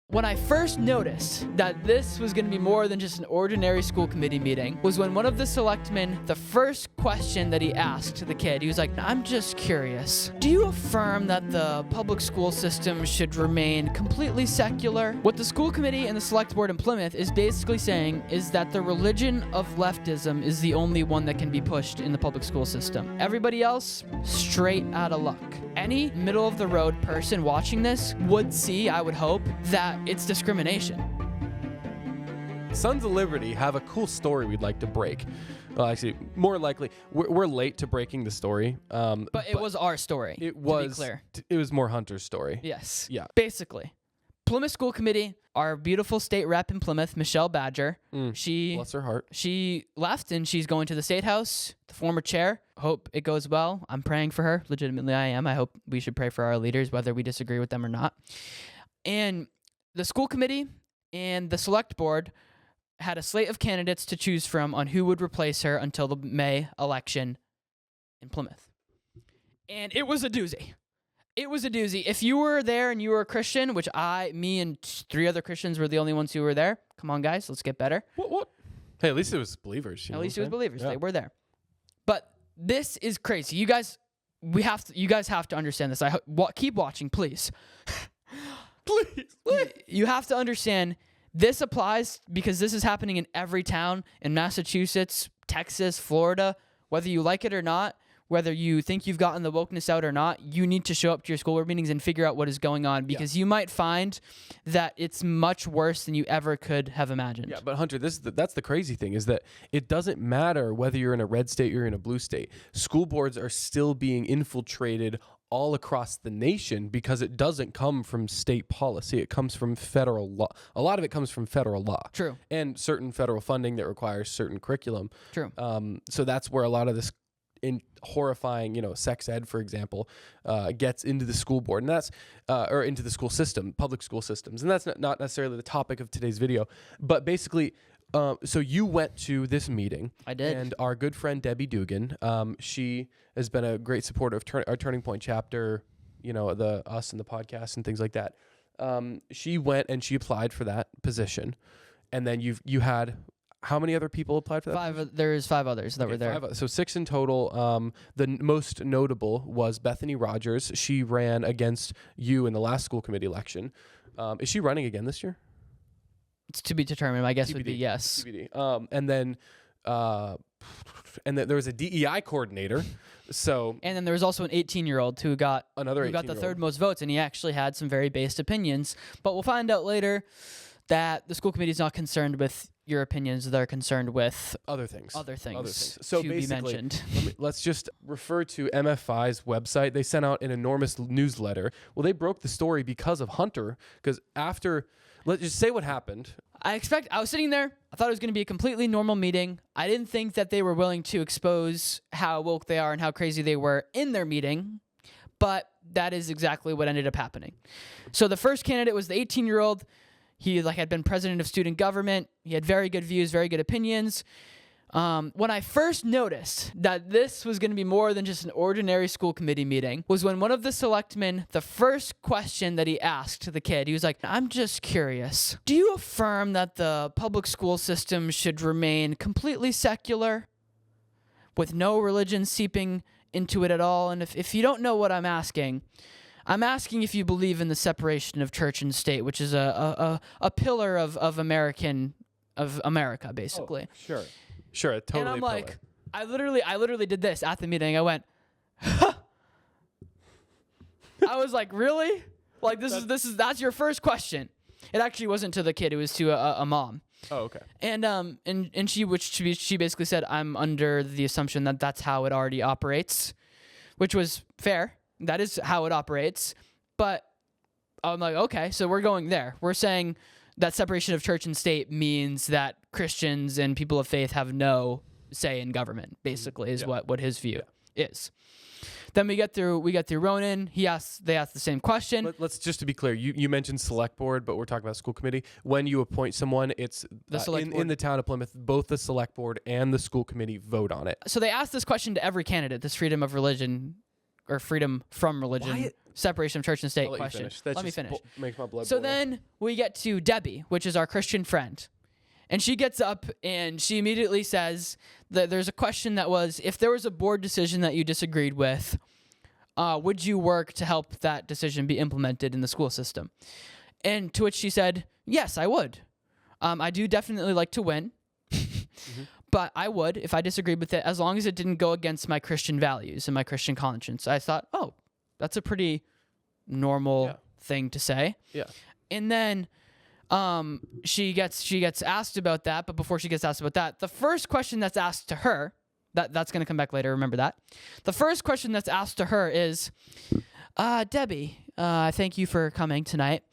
When I first noticed that this was going to be more than just an ordinary school committee meeting was when one of the selectmen, the first question that he asked the kid, he was like, I'm just curious. Do you affirm that the public school system should remain completely secular? What the school committee and the select board in Plymouth is basically saying is that the religion of leftism is the only one that can be pushed in the public school system. Everybody else, straight out of luck. Any middle of the road person watching this would see, I would hope, that it's discrimination. Sons of Liberty have a cool story we'd like to break. Well, actually, more likely, we're late to breaking the story. But it was our story, to be clear. It was more Hunter's story. Yes. Yeah. Basically, Plymouth School Committee, our beautiful state rep in Plymouth, Michelle Badger, Bless her heart. she left and she's going to the State House, the former chair. Hope it goes well. I'm praying for her. Legitimately, I am. I hope we should pray for our leaders, whether we disagree with them or not. And the school committee and the select board had a slate of candidates to choose from on who would replace her until the May election in Plymouth. And it was a doozy. It was a doozy. If you were there and you were a Christian, which me and 3 other Christians were the only ones who were there. Come on, guys, let's get better. What? Hey, at least it was believers. At least it was believers. Yeah. They were there. But this is crazy. You guys have to understand this. Keep watching, please. Please. You have to understand this applies because this is happening in every town in Massachusetts, Texas, Florida. Whether you like it or not, whether you think you've gotten the wokeness out or not, you need to show up to your school board meetings and figure out what is going on because you might find that it's much worse than you ever could have imagined. Yeah, but Hunter, that's the crazy thing is that it doesn't matter whether you're in a red state or you're in a blue state. School boards are still being infiltrated all across the nation because it doesn't come from state policy. It comes from federal law. A lot of it comes from federal law. True. And certain federal funding that requires certain curriculum. True. So that's where a lot of this horrifying, sex ed, for example, gets into the school board, and that's or into the school system, public school systems, and that's not necessarily the topic of today's video. But basically, so you went to this meeting. I did. And our good friend Debbie Dugan, she has been a great supporter of our Turning Point chapter. Us and the podcast and things like that. She went and she applied for that position, and then you had. How many other people applied for that? 5. There's 5 others that were there. So 6 in total. The most notable was Bethany Rogers. She ran against you in the last school committee election. Is she running again this year? It's to be determined. My guess TBD. would be yes. TBD. And then there was a DEI coordinator. So and then there was also an 18-year-old who got the 3rd most votes, and he actually had some very based opinions. But we'll find out later that the school committee is not concerned with your opinions; they're concerned with other things. So to be mentioned. Let's just refer to MFI's website. They sent out an enormous newsletter. Well, they broke the story because of Hunter. Because let's just say what happened. I was sitting there. I thought it was going to be a completely normal meeting. I didn't think that they were willing to expose how woke they are and how crazy they were in their meeting. But that is exactly what ended up happening. So the first candidate was the 18-year-old. He had been president of student government. He had very good views, very good opinions. When I first noticed that this was going to be more than just an ordinary school committee meeting was when one of the selectmen, the first question that he asked the kid, he was like, I'm just curious. Do you affirm that the public school system should remain completely secular with no religion seeping into it at all? And if you don't know what I'm asking if you believe in the separation of church and state, which is a pillar of America, basically. Oh, sure, totally. And I'm like, I literally did this at the meeting. I went, huh. I was like, really? Like that's your first question. It actually wasn't to the kid; it was to a mom. Oh, okay. And she basically said, I'm under the assumption that that's how it already operates, which was fair. That is how it operates. But I'm like, okay, so we're going there. We're saying that separation of church and state means that Christians and people of faith have no say in government, basically, is what his view is. Then we get through Ronan. They asked the same question. Let's just to be clear, you mentioned select board, but we're talking about school committee. When you appoint someone, it's the select board. In the town of Plymouth, both the select board and the school committee vote on it. So they asked this question to every candidate, this freedom of religion or freedom from religion, separation of church and state I'll let question. you finish. That Let me just finish. Makes my blood So boil. then we get to Debbie, which is our Christian friend. And she gets up and she immediately says that there's a question that was, if there was a board decision that you disagreed with, would you work to help that decision be implemented in the school system? And to which she said, yes, I would. I do definitely like to win, but I would if I disagreed with it, as long as it didn't go against my Christian values and my Christian conscience. I thought, oh, that's a pretty normal thing to say. Yeah. And then she gets asked about that, but before she gets asked about that, the first question that's asked to her, that's going to come back later, remember that. The first question that's asked to her is, Debbie, thank you for coming tonight.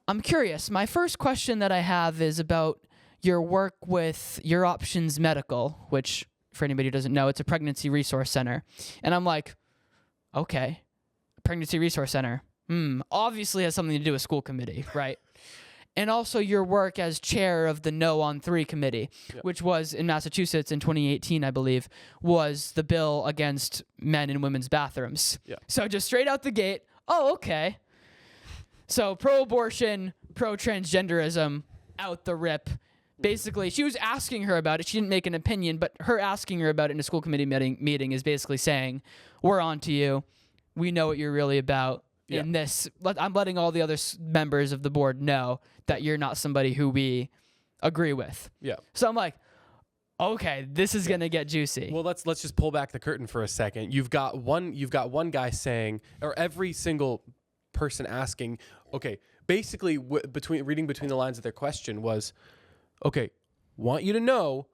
I'm curious. My first question that I have is about your work with Your Options Medical, which, for anybody who doesn't know, it's a pregnancy resource center. And I'm like, okay, pregnancy resource center. Obviously has something to do with school committee, right? And also your work as chair of the No on 3 committee, which was in Massachusetts in 2018, I believe, was the bill against men and women's bathrooms. Yeah. So just straight out the gate, oh, okay. So pro-abortion, pro-transgenderism, out the rip. Basically, she was asking her about it. She didn't make an opinion, but her asking her about it in a school committee meeting is basically saying, we're on to you. We know what you're really about. In this, I'm letting all the other members of the board know that you're not somebody who we agree with. Yeah. So I'm like, okay, this is gonna get juicy. Well, let's just pull back the curtain for a second. You've got one guy saying, or every single person asking, okay, basically reading between the lines of their question was, okay, want you to know,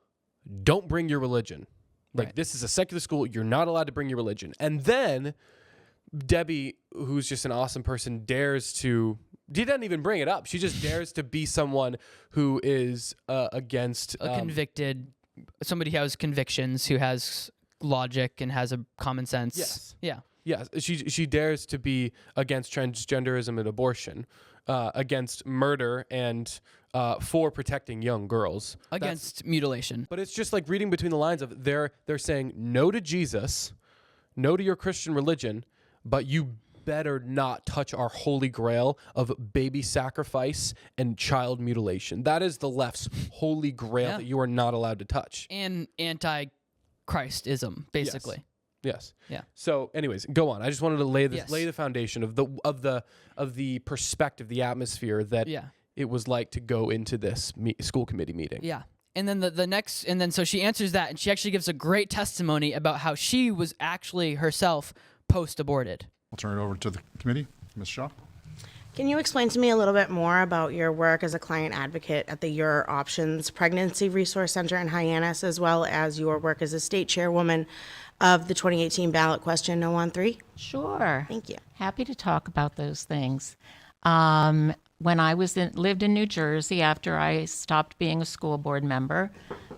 don't bring your religion. Like this is a secular school, you're not allowed to bring your religion. And then Debbie, who's just an awesome person, she doesn't even bring it up. She just dares to be someone who is against somebody who has convictions, who has logic and has a common sense. Yes. Yeah. Yeah. She dares to be against transgenderism and abortion, against murder and for protecting young girls. Against mutilation. But it's just like reading between the lines of they're saying no to Jesus, no to your Christian religion, but you better not touch our holy grail of baby sacrifice and child mutilation. That is the left's holy grail that you are not allowed to touch. And anti-Christism, basically. Yes. Yeah. So, anyways, go on. I just wanted to lay the foundation of the perspective, the atmosphere that it was like to go into this school committee meeting. Yeah. And then so she answers that, and she actually gives a great testimony about how she was actually herself post-aborted. I'll turn it over to the committee. Ms. Shaw. Can you explain to me a little bit more about your work as a client advocate at the Your Options Pregnancy Resource Center in Hyannis, as well as your work as a state chairwoman of the 2018 ballot question No on 3? Sure. Thank you. Happy to talk about those things. When I lived in New Jersey, after I stopped being a school board member,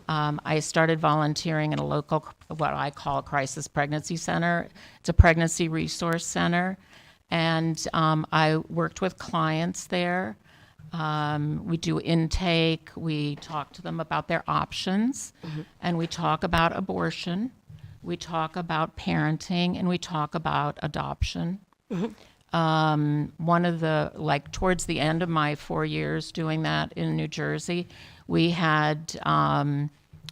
I started volunteering in a local, what I call a crisis pregnancy center. It's a pregnancy resource center. And I worked with clients there. We do intake. We talk to them about their options. And we talk about abortion. We talk about parenting. And we talk about adoption. One of the, towards the end of my 4 years doing that in New Jersey, we had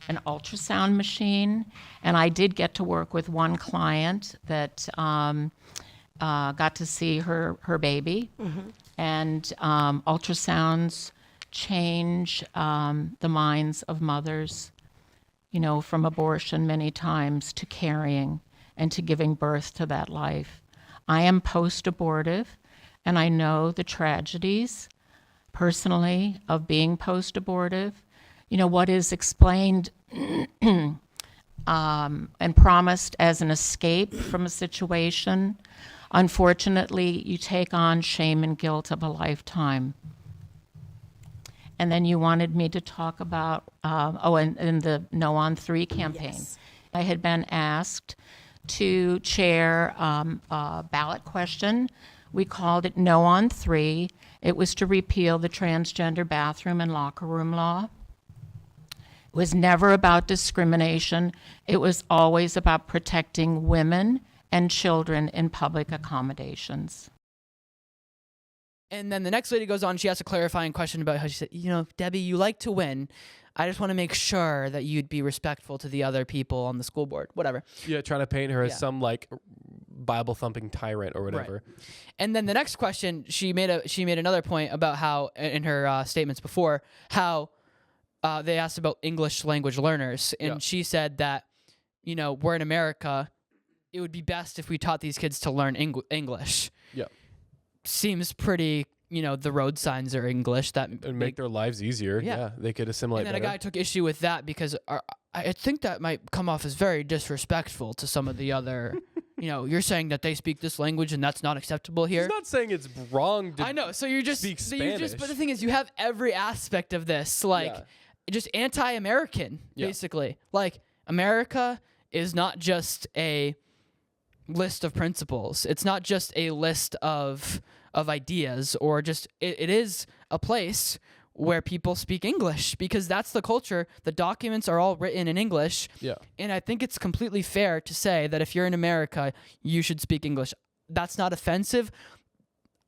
an ultrasound machine, and I did get to work with one client that got to see her baby. And ultrasounds change the minds of mothers, from abortion many times to carrying and to giving birth to that life. I am post-abortive, and I know the tragedies personally of being post-abortive. What is explained and promised as an escape from a situation, unfortunately, you take on shame and guilt of a lifetime. And then you wanted me to talk about, and the No on 3 campaign. Yes. I had been asked to chair a ballot question. We called it No on 3. It was to repeal the transgender bathroom and locker room law. It was never about discrimination. It was always about protecting women and children in public accommodations. And then the next lady goes on, she asks a clarifying question about how she said, Debbie, you like to win. I just want to make sure that you'd be respectful to the other people on the school board, whatever. Yeah, trying to paint her as Yeah. some like Bible thumping tyrant or whatever. And then the next question, she made another point about how, in her statements before, how they asked about English language learners. And Yeah. she said that, we're in America. It would be best if we taught these kids to learn English. Yeah. Seems pretty, the road signs are English. That And make their lives easier. Yeah. Yeah. They could assimilate And then a better. guy took issue with that because I think that might come off as very disrespectful to some of the other, you're saying that they speak this language and that's not acceptable here. He's not saying it's wrong to I know. So you're just, speak but Spanish. the thing is, you have every aspect of this, Yeah. just anti-American, Yeah. basically. Like, America is not just a list of principles. It's not just a list of ideas, or just it is a place where people speak English, because that's the culture. The documents are all written in English. Yeah. And I think it's completely fair to say that if you're in America, you should speak English. That's not offensive.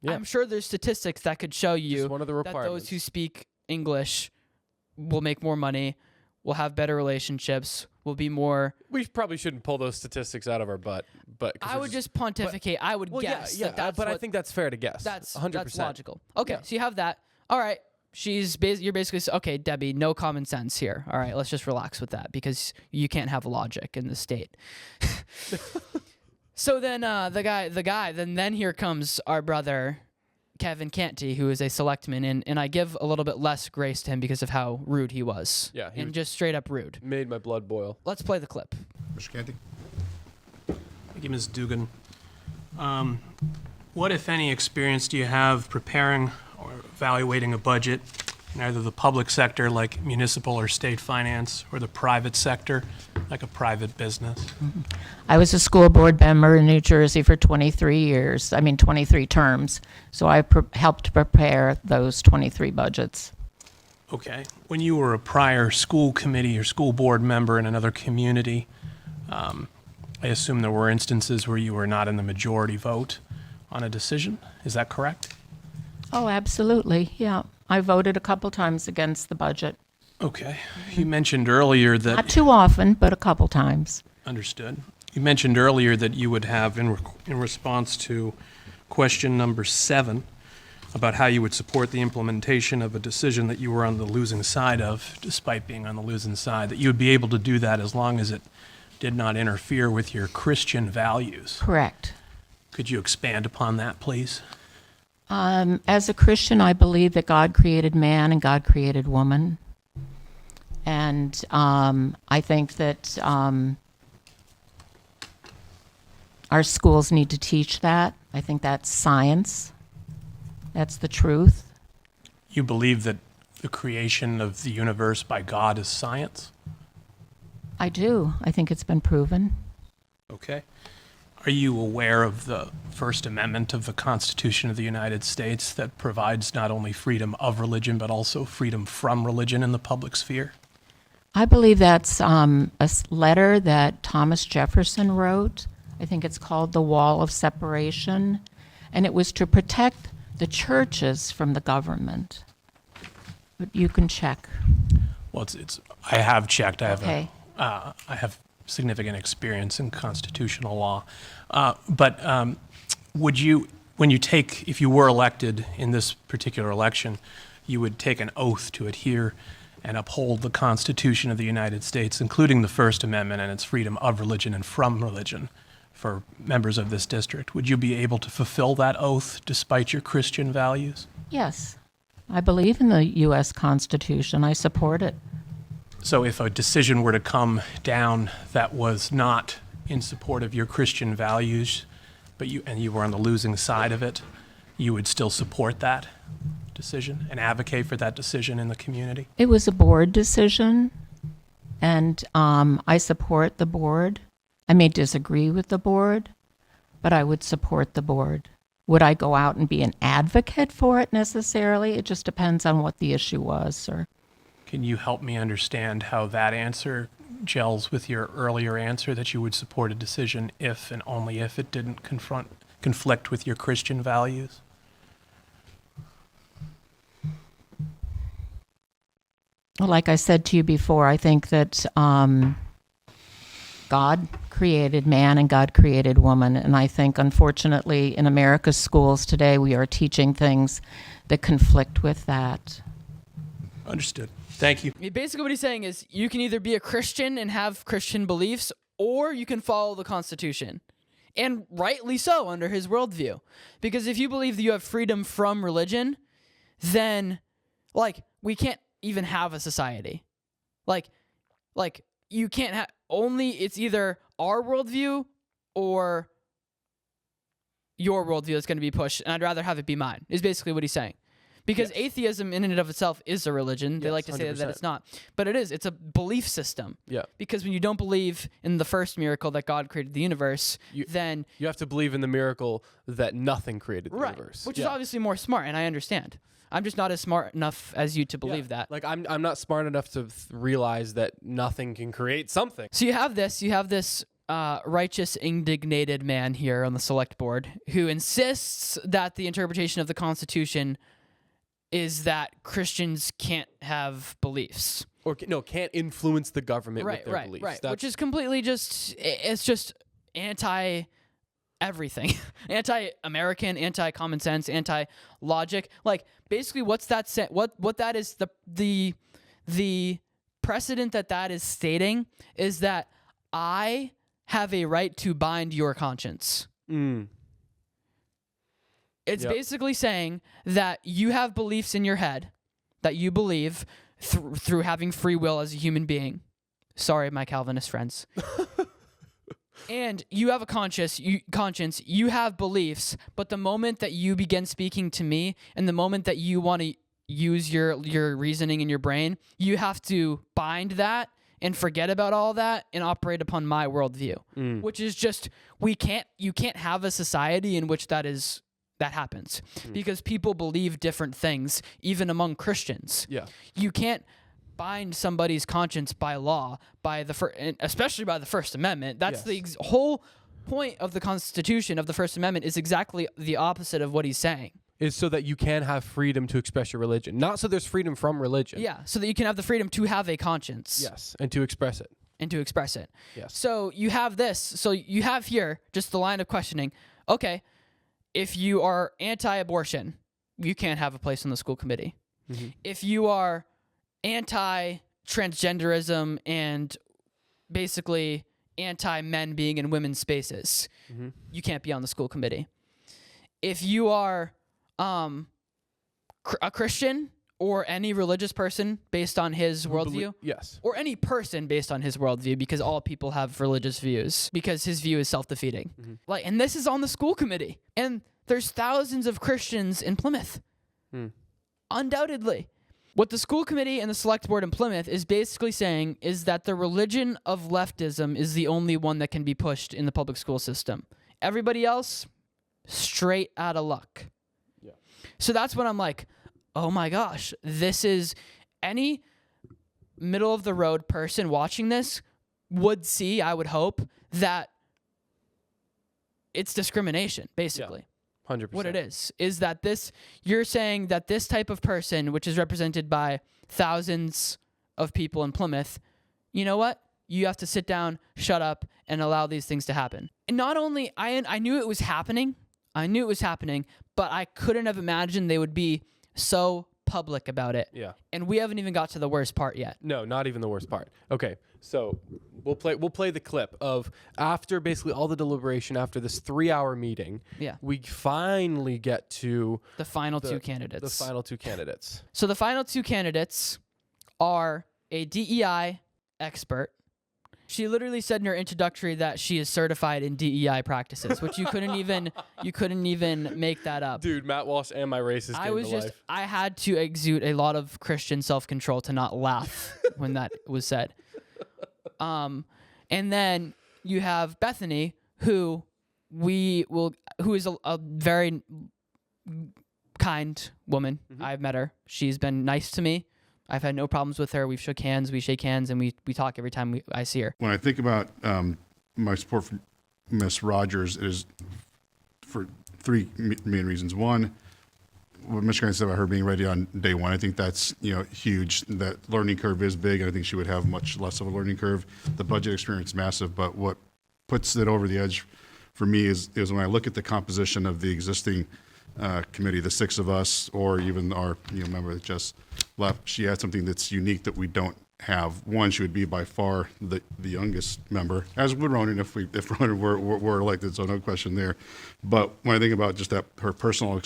Yeah. I'm sure there's statistics that could show you Just one of the that requirements. those who speak English will make more money, will have better relationships, will be more. We probably shouldn't pull those statistics out of our butt, but 'cause I we're would just pontificate. I would well, guess yeah, that that's but I what- think that's fair to guess. that's 100%. that's logical. Okay, Yeah. so you have that. All right. You're basically okay, Debbie. No common sense here. All right, let's just relax with that, because you can't have logic in the state. So then the guy. Then here comes our brother, Kevin Canty, who is a selectman, and I give a little bit less grace to him because of how rude he was. Yeah, he and was- just straight up rude. Made my blood boil. Let's play the clip. Mr. Canty? Thank you, Ms. Dugan. What, if any, experience do you have preparing or evaluating a budget in either the public sector, like municipal or state finance, or the private sector, like a private business? I was a school board member in New Jersey for 23 terms. So I helped prepare those 23 budgets. Okay. When you were a prior school committee or school board member in another community, I assume there were instances where you were not in the majority vote on a decision. Is that correct? Oh, absolutely. Yeah. I voted a couple times against the budget. Okay. You mentioned earlier that... Not too often, but a couple times. Understood. You mentioned earlier that you would have, in response to question number 7, about how you would support the implementation of a decision that you were on the losing side of, despite being on the losing side, that you would be able to do that as long as it did not interfere with your Christian values. Correct. Could you expand upon that, please? As a Christian, I believe that God created man and God created woman. And I think that our schools need to teach that. I think that's science. That's the truth. You believe that the creation of the universe by God is science? I do. I think it's been proven. Okay. Are you aware of the First Amendment of the Constitution of the United States that provides not only freedom of religion, but also freedom from religion in the public sphere? I believe that's letter that Thomas Jefferson wrote. I think it's called The Wall of Separation. And it was to protect the churches from the government. But you can check. Well, I have checked. Okay. I have significant experience in constitutional law. But would you, if you were elected in this particular election, you would take an oath to adhere and uphold the Constitution of the United States, including the First Amendment and its freedom of religion and from religion for members of this district. Would you be able to fulfill that oath despite your Christian values? Yes. I believe in the U.S. Constitution. I support it. So if a decision were to come down that was not in support of your Christian values, but you were on the losing side of it, you would still support that decision and advocate for that decision in the community? It was a board decision, and I support the board. I may disagree with the board, but I would support the board. Would I go out and be an advocate for it necessarily? It just depends on what the issue was, sir. Can you help me understand how that answer gels with your earlier answer that you would support a decision if and only if it didn't conflict with your Christian values? Well, like I said to you before, I think that God created man and God created woman. And I think, unfortunately, in America's schools today, we are teaching things that conflict with that. Understood. Thank you. Basically, what he's saying is you can either be a Christian and have Christian beliefs, or you can follow the Constitution. And rightly so under his worldview. Because if you believe that you have freedom from religion, then, like, we can't even have a society. Like you can't have, only, it's either our worldview or your worldview that's going to be pushed, and I'd rather have it be mine, is basically what he's saying. Because atheism in and of itself is a religion. They like to say 100%. that it's not. But it is. It's a belief system. Yeah. Because when you don't believe in the first miracle that God created the universe, then... You have to believe in the miracle that nothing created the universe. Which is obviously more smart, and I understand. I'm just not as smart enough as you to believe that. Like, I'm not smart enough to realize that nothing can create something. So you have this righteous, indignated man here on the select board who insists that the interpretation of the Constitution is that Christians can't have beliefs. Or can't influence the government with their beliefs. Right, That's, which is completely it's just anti-everything. Anti-American, anti-common sense, anti-logic. Like, basically what that is, the precedent that is stating is that I have a right to bind your conscience. It's basically saying that you have beliefs in your head that you believe through having free will as a human being. Sorry, my Calvinist friends. And you have a conscience, you have beliefs, but the moment that you begin speaking to me and the moment that you want to use your reasoning in your brain, you have to bind that and forget about all that and operate upon my worldview, which is just, you can't have a society in which that happens because people believe different things, even among Christians. Yeah. You can't bind somebody's conscience by law, especially by the First Amendment. That's the whole point of the Constitution, of the First Amendment, is exactly the opposite of what he's saying. Is so that you can have freedom to express your religion. Not so there's freedom from religion. Yeah, so that you can have the freedom to have a conscience. Yes, and to express it. Yes. So you have this. So you have here just the line of questioning. Okay, if you are anti-abortion, you can't have a place on the school committee. Mm-hmm. If you are anti-transgenderism and basically anti-men being in women's spaces, you can't be on the school committee. If you are a Christian or any religious person based on his worldview, or any person based on his worldview, because all people have religious views, because his view is self-defeating. And this is on the school committee, and there's thousands of Christians in Plymouth, undoubtedly. What the school committee and the select board in Plymouth is basically saying is that the religion of leftism is the only one that can be pushed in the public school system. Everybody else, straight out of luck. Yeah. So that's when I'm like, oh my gosh, this is, any middle of the road person watching this would see, I would hope, that it's discrimination, basically. Yeah. 100%. What it is that you're saying that this type of person, which is represented by thousands of people in Plymouth, you know what? You have to sit down, shut up, and allow these things to happen. And not only, I knew it was happening, but I couldn't have imagined they would be so public about it. Yeah. And we haven't even got to the worst part yet. No, not even the worst part. Okay, so we'll play the clip of after basically all the deliberation, after this 3-hour meeting. Yeah. We finally get to the final two candidates. The final two candidates. So the final two candidates are a DEI expert. She literally said in her introductory that she is certified in DEI practices, which you couldn't even make that up. Dude, Matt Walsh and my racist life. I had to exude a lot of Christian self-control to not laugh when that was said. And then you have Bethany, who is a very kind woman. I've met her. She's been nice to me. I've had no problems with her. We've shook hands, we shake hands, and we talk every time I see her. When I think about my support for Miss Rogers, it is for three main reasons. One, what Michigan said about her being ready on day one, I think that's huge. That learning curve is big, and I think she would have much less of a learning curve. The budget experience is massive, but what puts it over the edge for me is when I look at the composition of the existing committee, the six of us, or even our member that just left. She had something that's unique that we don't have. One, she would be by far the youngest member, as would Ronan if Ronan were elected, so no question there. But when I think about just that her personal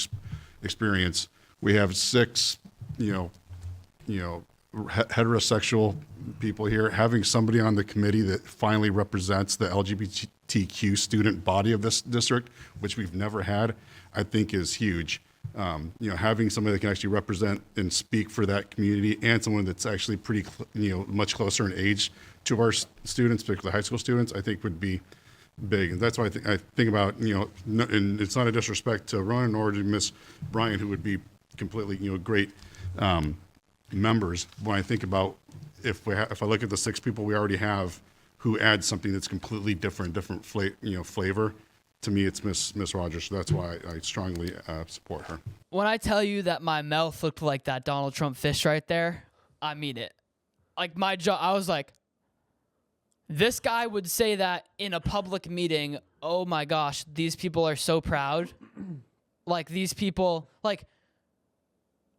experience, we have six heterosexual people here. Having somebody on the committee that finally represents the LGBTQ student body of this district, which we've never had, I think is huge. Having somebody that can actually represent and speak for that community, and someone that's actually pretty, much closer in age to our students, particularly high school students, I think would be big. And that's why I think about, and it's not a disrespect to Ronan or to Miss Bryant, who would be completely, great members. When I think about if I look at the six people we already have who add something that's completely different flavor, to me, it's Miss Rogers. So that's why I strongly support her. When I tell you that my mouth looked like that Donald Trump fish right there, I mean it. Like my jaw, I was like, this guy would say that in a public meeting. Oh my gosh, these people are so proud. Like these people, like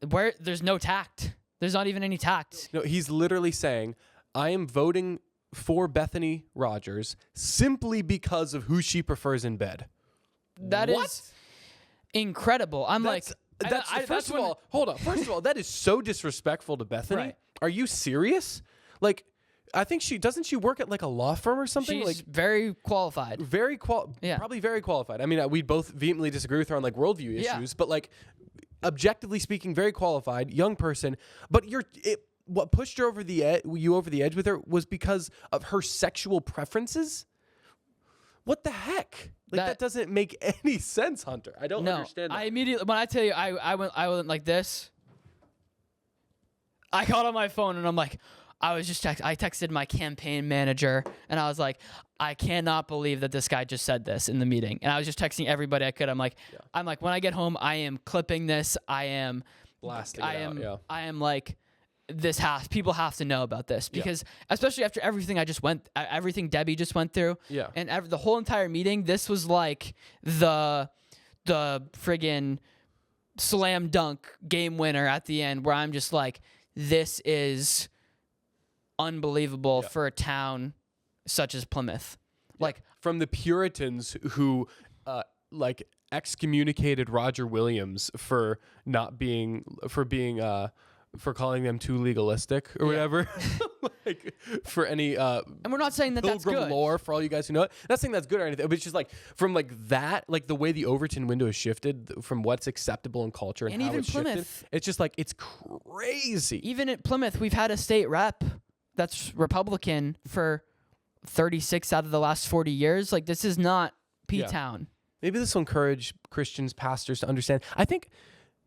where there's no tact. There's not even any tact. No, he's literally saying, I am voting for Bethany Rogers simply because of who she prefers in bed. That is incredible. First of all, that is so disrespectful to Bethany. Right. Are you serious? Like, I think doesn't she work at like a law firm or something? She's like very qualified. Probably very qualified. I mean, we both vehemently disagree with her on like worldview issues, but like objectively speaking, very qualified young person. But what pushed her over the edge with her was because of her sexual preferences. What the heck? Like that doesn't make any sense, Hunter. I don't understand that. I immediately, when I tell you, I went like this. I got on my phone and I'm like, I texted my campaign manager and I was like, I cannot believe that this guy just said this in the meeting. And I was just texting everybody I could. I'm like, when I get home, I am clipping this. I am blasting I it am, out. I am like, people have to know about this because especially after everything everything Debbie just went through. Yeah. And the whole entire meeting, this was like the friggin' slam dunk game winner at the end where I'm just like, this is unbelievable for a town such as Plymouth. Like from the Puritans who excommunicated Roger Williams for calling them too legalistic or whatever. Like for any and we're not saying that that's Pilgrim good. lore for all you guys who know it. Not saying that's good or anything, but it's just like from like that, like the way the Overton window has shifted from what's acceptable in culture and how even it's Plymouth, shifted. It's just like it's crazy. Even at Plymouth, we've had a state rep that's Republican for 36 out of the last 40 years. Like this is not P-Town. Maybe this will encourage Christians, pastors to understand. I think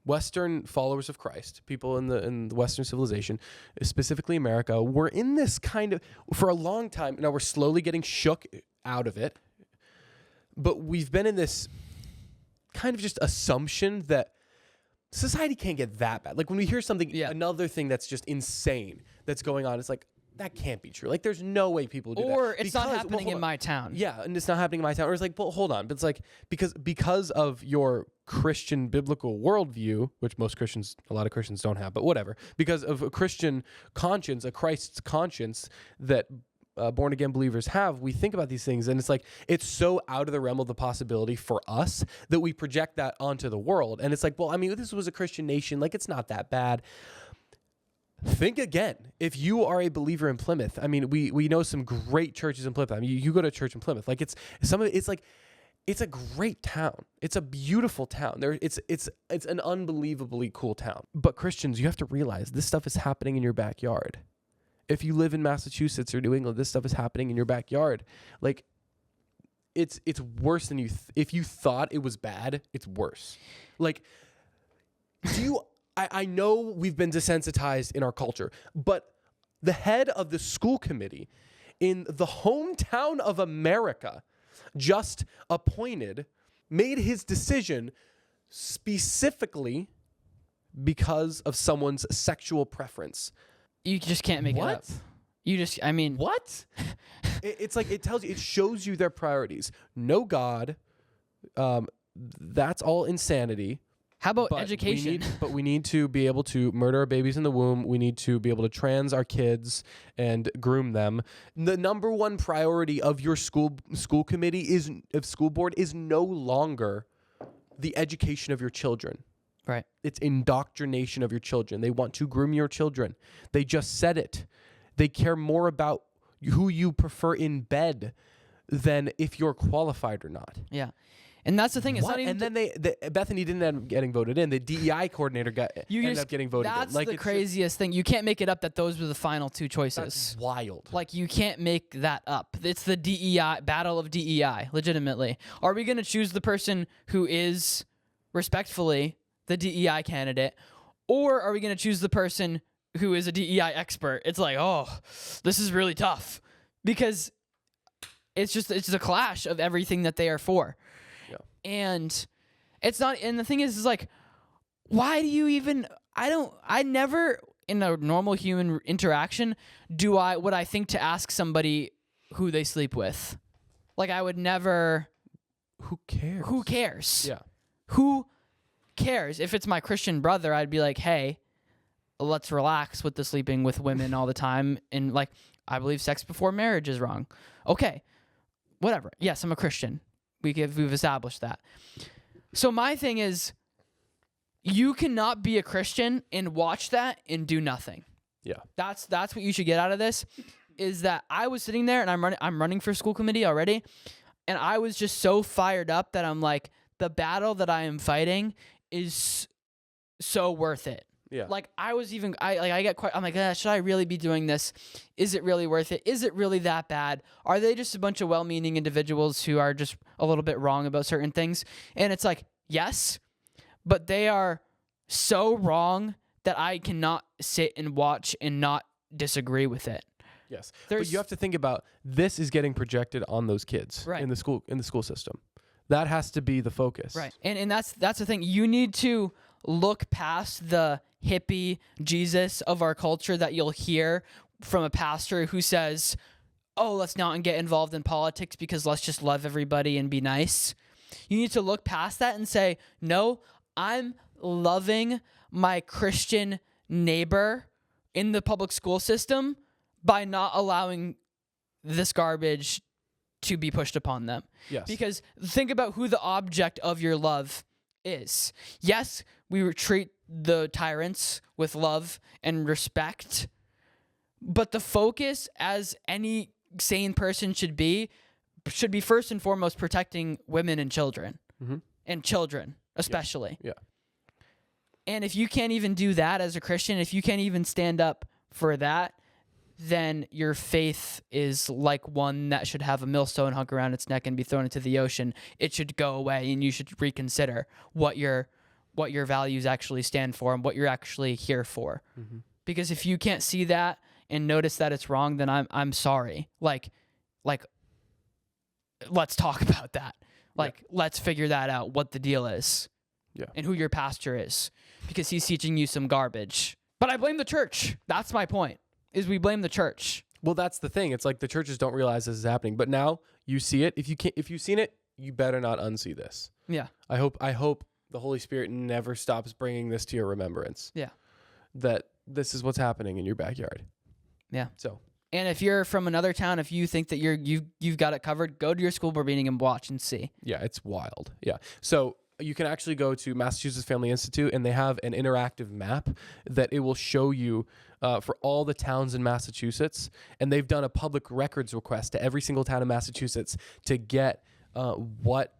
Western followers of Christ, people in the Western civilization, specifically America, were in this kind of, for a long time, now we're slowly getting shook out of it, but we've been in this kind of just assumption that society can't get that bad. Like when we hear something, another thing that's just insane that's going on, it's like, that can't be true. Like, there's no way people do that. Or it's not happening in my town. Yeah, and it's not happening in my town. Or it's like, well, hold on. But it's like, because of your Christian biblical worldview, which a lot of Christians don't have, but whatever. Because of a Christian conscience, a Christ's conscience that born-again believers have, we think about these things, and it's like, it's so out of the realm of the possibility for us that we project that onto the world. And it's like, well, I mean, this was a Christian nation. Like, it's not that bad. Think again. If you are a believer in Plymouth, I mean, we know some great churches in Plymouth. I mean, you go to a church in Plymouth, like it's a great town. It's a beautiful town. It's an unbelievably cool town. But Christians, you have to realize this stuff is happening in your backyard. If you live in Massachusetts or New England, this stuff is happening in your backyard. Like, it's worse than if you thought it was bad, it's worse. Like, I know we've been desensitized in our culture, but the head of the school committee in the hometown of America just made his decision specifically because of someone's sexual preference. You just can't make it up. You just, I mean, What? It's like, it shows you their priorities. No God. That's all insanity. how about But education? we need to be able to murder our babies in the womb. We need to be able to trans our kids and groom them. The number one priority of your school committee school board is no longer the education of your children. Right. It's indoctrination of your children. They want to groom your children. They just said it. They care more about who you prefer in bed than if you're qualified or not. Yeah. And that's the thing. It's What? not even. And then Bethany didn't end up getting voted in. The DEI coordinator ended up getting voted That's in. Like, the it's craziest thing. You can't make it up that those were the final two just, choices. that's wild. Like, you can't make that up. It's the DEI battle of DEI. Legitimately, are we going to choose the person who is respectfully the DEI candidate, or are we going to choose the person who is a DEI expert? It's like, oh, this is really tough because it's just a clash of everything that they are for. Yeah. And it's not, and the thing is like, why do you even, I never in a normal human interaction would I think to ask somebody who they sleep with. Like, I would never. Who cares? Who cares? Yeah. Who cares? If it's my Christian brother, I'd be like, hey, let's relax with the sleeping with women all the time. And like, I believe sex before marriage is wrong. Okay, whatever. Yes, I'm a Christian. We've established that. So my thing is, you cannot be a Christian and watch that and do nothing. Yeah. That's what you should get out of this. Is that I was sitting there and I'm running for school committee already, and I was just so fired up that I'm like, the battle that I am fighting is so worth it. Yeah. Like, I get quite, I'm like, should I really be doing this? Is it really worth it? Is it really that bad? Are they just a bunch of well-meaning individuals who are just a little bit wrong about certain things? And it's like, yes, but they are so wrong that I cannot sit and watch and not disagree with it. Yes. There's- But you have to think about, this is getting projected on those kids Right. in the school system. That has to be the focus. Right. And that's the thing. You need to look past the hippie Jesus of our culture that you'll hear from a pastor who says, oh, let's not get involved in politics because let's just love everybody and be nice. You need to look past that and say, no, I'm loving my Christian neighbor in the public school system by not allowing this garbage to be pushed upon them. Yes. Because think about who the object of your love is. Yes, we treat the tyrants with love and respect, but the focus, as any sane person should be first and foremost protecting women and children. Mm-hmm. And children, especially. Yeah. And if you can't even do that as a Christian, if you can't even stand up for that, then your faith is like one that should have a millstone hung around its neck and be thrown into the ocean. It should go away, and you should reconsider what your values actually stand for and what you're actually here for. Mm-hmm. Because if you can't see that and notice that it's wrong, then I'm sorry. Like, let's talk about that. Like, let's figure that out, what the deal is. Yeah. And who your pastor is, because he's teaching you some garbage. But I blame the church. That's my point. Is we blame the church. Well, that's the thing. It's like the churches don't realize this is happening, but now you see it. If you've seen it, you better not unsee this. Yeah. I hope the Holy Spirit never stops bringing this to your remembrance. Yeah. That this is what's happening in your backyard. Yeah. So. And if you're from another town, if you think that you've got it covered, go to your school board meeting and watch and see. Yeah, it's wild. Yeah. So you can actually go to Massachusetts Family Institute, and they have an interactive map that it will show you for all the towns in Massachusetts. And they've done a public records request to every single town in Massachusetts to get what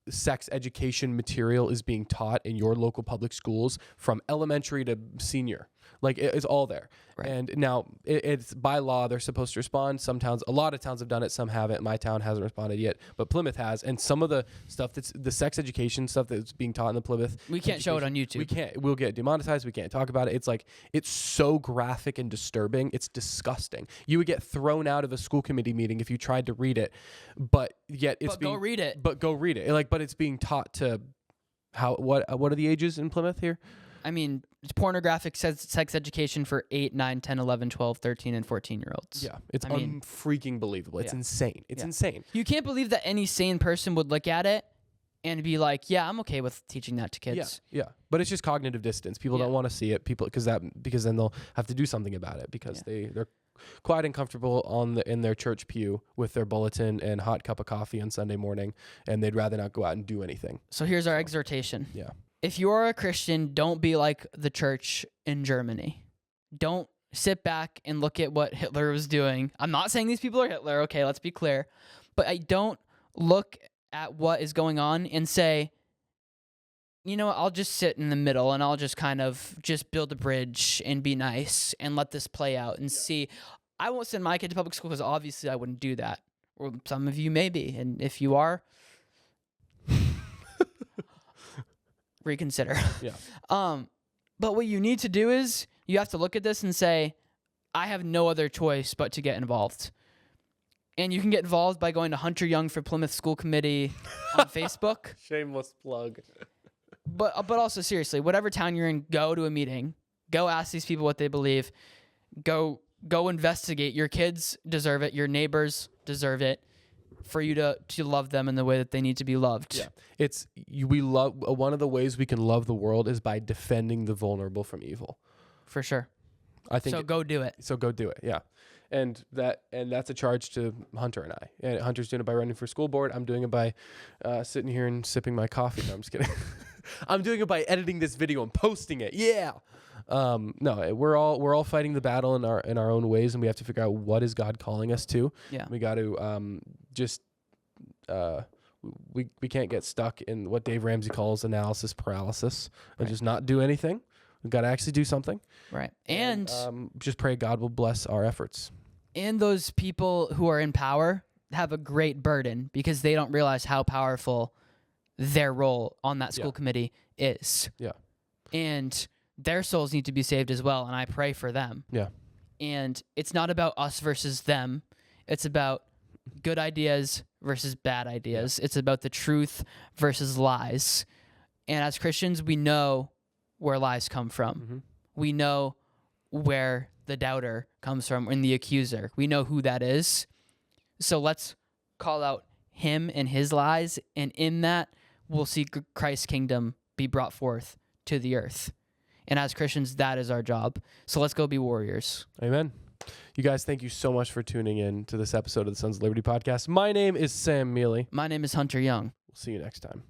sex education material is being taught in your local public schools from elementary to senior. Like it's all there. Right. And now it's by law they're supposed to respond. Some towns, a lot of towns have done it, some haven't. My town hasn't responded yet, but Plymouth has. And some of the stuff that's the sex education stuff that's being taught in the Plymouth, We can't show it on YouTube. we can't. We'll get demonetized. We can't talk about it. It's like it's so graphic and disturbing. It's disgusting. You would get thrown out of a school committee meeting if you tried to read it, but yet it's But go read it. But go read it. Like, but it's being taught to what are the ages in Plymouth here? I mean, it's pornographic sex education for 8, 9, 10, 11, 12, 13, and 14-year-olds. Yeah, it's I mean, unfreaking believable. It's yeah. insane. It's Yeah. insane. You can't believe that any sane person would look at it and be like, yeah, I'm okay with teaching that to kids. Yeah. But it's just cognitive distance. People Yeah. don't want to see it. Because then they'll have to do something about it because they're quite uncomfortable in their church pew with their bulletin and hot cup of coffee on Sunday morning, and they'd rather not go out and do anything. So here's our exhortation. Yeah. If you're a Christian, don't be like the church in Germany. Don't sit back and look at what Hitler was doing. I'm not saying these people are Hitler, okay, let's be clear. But I don't look at what is going on and say, you know what, I'll just sit in the middle and I'll just kind of just build a bridge and be nice and let this play out and see. I won't send my kid to public school because obviously I wouldn't do that. Or some of you may be. And if you are, reconsider. Yeah. But what you need to do is you have to look at this and say, I have no other choice but to get involved. And you can get involved by going to Hunter Young for Plymouth School Committee on Facebook. Shameless plug. But also seriously, whatever town you're in, go to a meeting. Go ask these people what they believe. Go investigate. Your kids deserve it. Your neighbors deserve it. For you to love them in the way that they need to be loved. Yeah. We love one of the ways we can love the world is by defending the vulnerable from evil. For sure. I think So go do it. So go do it. Yeah. And that's a charge to Hunter and I. And Hunter's doing it by running for school board. I'm doing it by sitting here and sipping my coffee. No, I'm just kidding. I'm doing it by editing this video and posting it. Yeah. No, we're all fighting the battle in our own ways, and we have to figure out what is God calling us to. Yeah. We got to we can't get stuck in what Dave Ramsey calls analysis paralysis and just not do anything. We've got to actually do something. Right. And just pray God will bless our efforts. And those people who are in power have a great burden because they don't realize how powerful their role on that school committee is. Yeah. And their souls need to be saved as well, and I pray for them. Yeah. And it's not about us versus them. It's about good ideas versus bad ideas. It's about the truth versus lies. And as Christians, we know where lies come from. Mm-hmm. We know where the doubter comes from and the accuser. We know who that is. So let's call out him and his lies, and in that, we'll see Christ's kingdom be brought forth to the earth. And as Christians, that is our job. So let's go be warriors. Amen. You guys, thank you so much for tuning in to this episode of the Sons of Liberty podcast. My name is Sam Mealy. My name is Hunter Young. We'll see you next time.